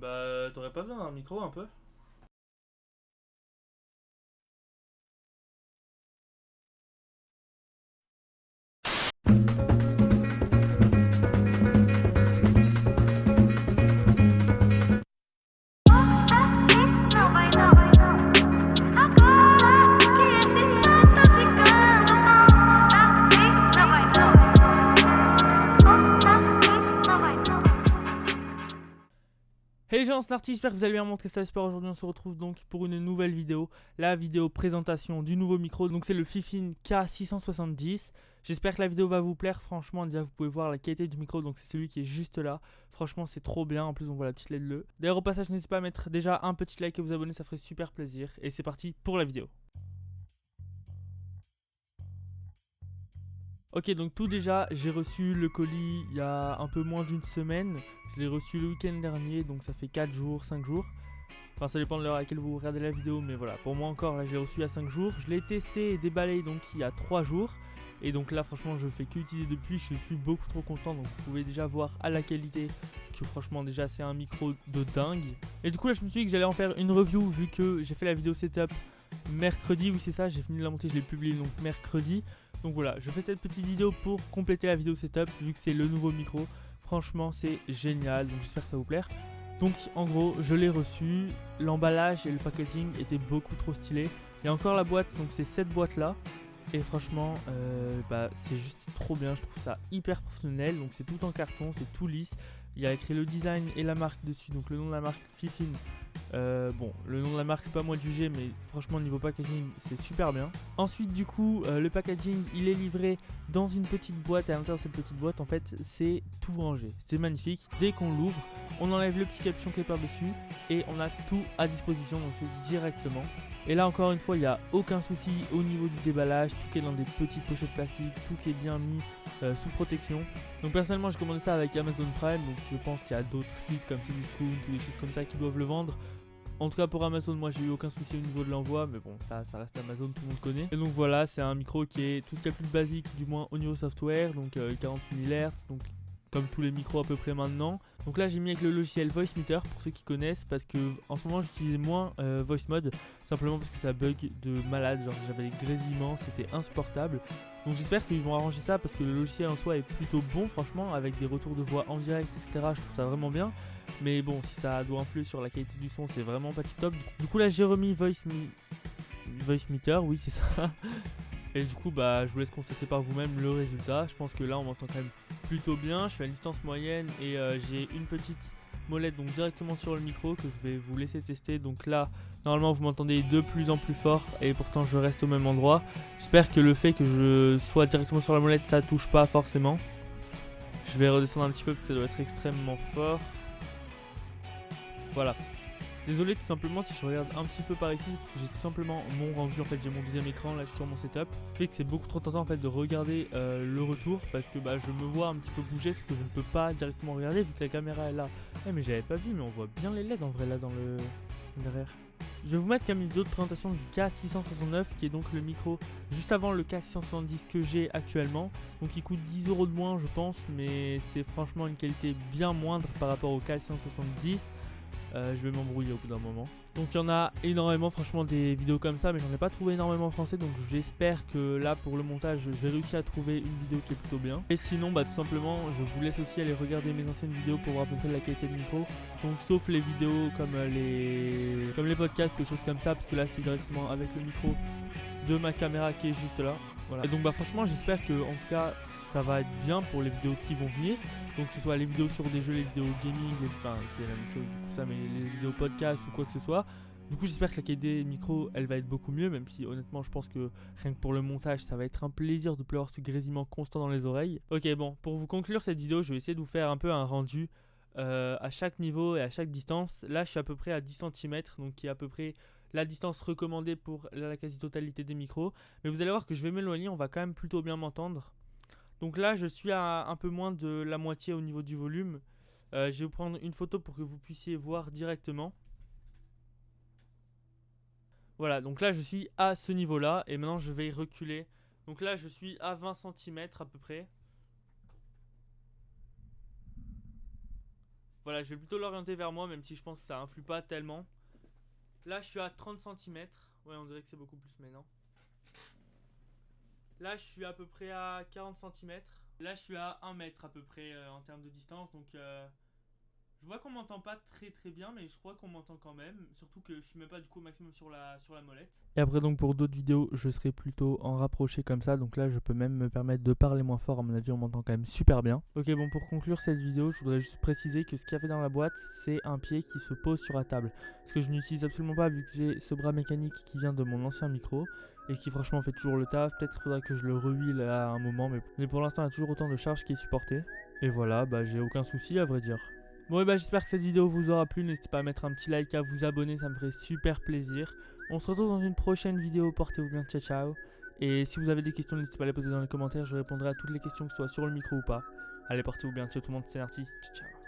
Bah, t'aurais pas besoin d'un micro un peu? Não vai não, agora que esse instante tá ficando bom. Não vai não, não vai não. Hey les gens, c'est Narty, j'espère que vous allez bien, montrer ça, j'espère. Aujourd'hui on se retrouve donc pour une nouvelle vidéo, la vidéo présentation du nouveau micro. Donc c'est le Fifine K670. J'espère que la vidéo va vous plaire. Franchement, déjà vous pouvez voir la qualité du micro, donc c'est celui qui est juste là. Franchement c'est trop bien, en plus on voit la petite LED bleu. D'ailleurs au passage n'hésitez pas à mettre déjà un petit like et vous abonner, ça ferait super plaisir. Et c'est parti pour la vidéo. Ok, donc tout déjà, j'ai reçu le colis il y a un peu moins d'une semaine. Je l'ai reçu le week-end dernier, donc ça fait 4 jours, 5 jours. Enfin, ça dépend de l'heure à laquelle vous regardez la vidéo, mais voilà. Pour moi encore, là, je l'ai reçu il y a 5 jours. Je l'ai testé et déballé donc il y a 3 jours. Et donc là, franchement, je fais qu'utiliser depuis. Je suis beaucoup trop content. Donc vous pouvez déjà voir à la qualité que franchement, déjà, c'est un micro de dingue. Et du coup, là, je me suis dit que j'allais en faire une review vu que j'ai fait la vidéo setup mercredi. Oui, c'est ça, j'ai fini de la monter, je l'ai publié donc mercredi. Donc voilà, je fais cette petite vidéo pour compléter la vidéo setup vu que c'est le nouveau micro. Franchement, c'est génial. Donc j'espère que ça vous plaire. Donc en gros, je l'ai reçu, l'emballage et le packaging étaient beaucoup trop stylés. Il y a encore la boîte, donc c'est cette boîte là. Et franchement, c'est juste trop bien, je trouve ça hyper professionnel. Donc c'est tout en carton, c'est tout lisse. Il y a écrit le design et la marque dessus, donc le nom de la marque Fifine. Bon, le nom de la marque c'est pas moi de juger, mais franchement niveau packaging c'est super bien. Ensuite du coup le packaging il est livré dans une petite boîte. À l'intérieur de cette petite boîte en fait c'est tout rangé, c'est magnifique. Dès qu'on l'ouvre on enlève le petit capuchon qui est par dessus et on a tout à disposition, donc c'est directement. Et là encore une fois il n'y a aucun souci au niveau du déballage, tout est dans des petites pochettes plastiques, tout est bien mis sous protection. Donc personnellement j'ai commandé ça avec Amazon Prime, donc je pense qu'il y a d'autres sites comme Cdiscount ou des choses comme ça qui doivent le vendre. En tout cas pour Amazon, moi j'ai eu aucun souci au niveau de l'envoi, mais bon ça reste Amazon, tout le monde connaît. Et donc voilà, c'est un micro qui est tout ce qu'il y a de plus basique, du moins au niveau software, donc 48 000 Hz, donc comme tous les micros à peu près maintenant. Donc là j'ai mis avec le logiciel Voicemeeter pour ceux qui connaissent, parce que en ce moment j'utilisais moins Voice Mode, simplement parce que ça bug de malade, genre j'avais des grésillements, c'était insupportable. Donc j'espère qu'ils vont arranger ça parce que le logiciel en soi est plutôt bon franchement, avec des retours de voix en direct etc, je trouve ça vraiment bien. Mais bon, si ça doit influer sur la qualité du son, c'est vraiment pas tip top. Du coup, là, j'ai remis Voice Meter, oui, c'est ça. Et du coup, bah, je vous laisse constater par vous-même le résultat. Je pense que là, on m'entend quand même plutôt bien. Je fais une distance moyenne et j'ai une petite molette donc directement sur le micro que je vais vous laisser tester. Donc là, normalement, vous m'entendez de plus en plus fort et pourtant, je reste au même endroit. J'espère que le fait que je sois directement sur la molette, ça touche pas forcément. Je vais redescendre un petit peu parce que ça doit être extrêmement fort. Voilà. Désolé tout simplement si je regarde un petit peu par ici parce que j'ai tout simplement mon rendu, en fait j'ai mon deuxième écran là sur mon setup. Ce fait que c'est beaucoup trop tentant en fait de regarder le retour parce que bah, je me vois un petit peu bouger ce que je ne peux pas directement regarder vu que la caméra est là. Mais j'avais pas vu, mais on voit bien les LED en vrai là dans le derrière. Je vais vous mettre comme une vidéo de présentation du K669 qui est donc le micro juste avant le K670 que j'ai actuellement. Donc il coûte 10€ de moins je pense, mais c'est franchement une qualité bien moindre par rapport au K670. Je vais m'embrouiller au bout d'un moment. Donc il y en a énormément franchement des vidéos comme ça, mais j'en ai pas trouvé énormément en français, donc j'espère que là pour le montage je vais réussir à trouver une vidéo qui est plutôt bien. Et sinon bah tout simplement je vous laisse aussi aller regarder mes anciennes vidéos pour voir à peu près la qualité de micro. Donc sauf les vidéos comme les podcasts, quelque chose comme ça, parce que là c'est directement avec le micro de ma caméra qui est juste là. Voilà. Et donc bah franchement j'espère que en tout cas ça va être bien pour les vidéos qui vont venir. Donc que ce soit les vidéos sur des jeux, les vidéos gaming, enfin c'est la même chose du coup ça, mais les vidéos podcast ou quoi que ce soit. Du coup j'espère que la qualité micro elle va être beaucoup mieux, même si honnêtement je pense que rien que pour le montage ça va être un plaisir de plus avoir ce grésillement constant dans les oreilles. Ok bon, pour vous conclure cette vidéo je vais essayer de vous faire un peu un rendu à chaque niveau et à chaque distance. Là je suis à peu près à 10 cm, donc qui est à peu près la distance recommandée pour la quasi-totalité des micros. Mais vous allez voir que je vais m'éloigner, on va quand même plutôt bien m'entendre. Donc là je suis à un peu moins de la moitié au niveau du volume. Je vais vous prendre une photo pour que vous puissiez voir directement. Voilà, donc là je suis à ce niveau là et maintenant je vais reculer. Donc là je suis à 20 cm à peu près. Voilà, je vais plutôt l'orienter vers moi, même si je pense que ça influe pas tellement. Là, je suis à 30 cm. Ouais, on dirait que c'est beaucoup plus maintenant. Là, je suis à peu près à 40 cm. Là, je suis à 1 mètre à peu près en termes de distance. Donc, je vois qu'on m'entend pas très bien, mais je crois qu'on m'entend quand même. Surtout que je suis même pas du coup au maximum sur la molette. Et après, donc pour d'autres vidéos, je serai plutôt en rapproché comme ça. Donc là, je peux même me permettre de parler moins fort. À mon avis, on m'entend quand même super bien. Ok, bon, pour conclure cette vidéo, je voudrais juste préciser que ce qu'il y avait dans la boîte, c'est un pied qui se pose sur la table. Ce que je n'utilise absolument pas vu que j'ai ce bras mécanique qui vient de mon ancien micro. Et qui franchement fait toujours le taf. Peut-être faudra que je le rehuile à un moment. Mais pour l'instant, il y a toujours autant de charge qui est supportée. Et voilà, bah j'ai aucun souci à vrai dire. Bon et bah j'espère que cette vidéo vous aura plu, n'hésitez pas à mettre un petit like, à vous abonner, ça me ferait super plaisir. On se retrouve dans une prochaine vidéo, portez-vous bien, ciao ciao. Et si vous avez des questions, n'hésitez pas à les poser dans les commentaires, je répondrai à toutes les questions que ce soit sur le micro ou pas. Allez, portez-vous bien, ciao tout le monde, c'est Narty, ciao ciao.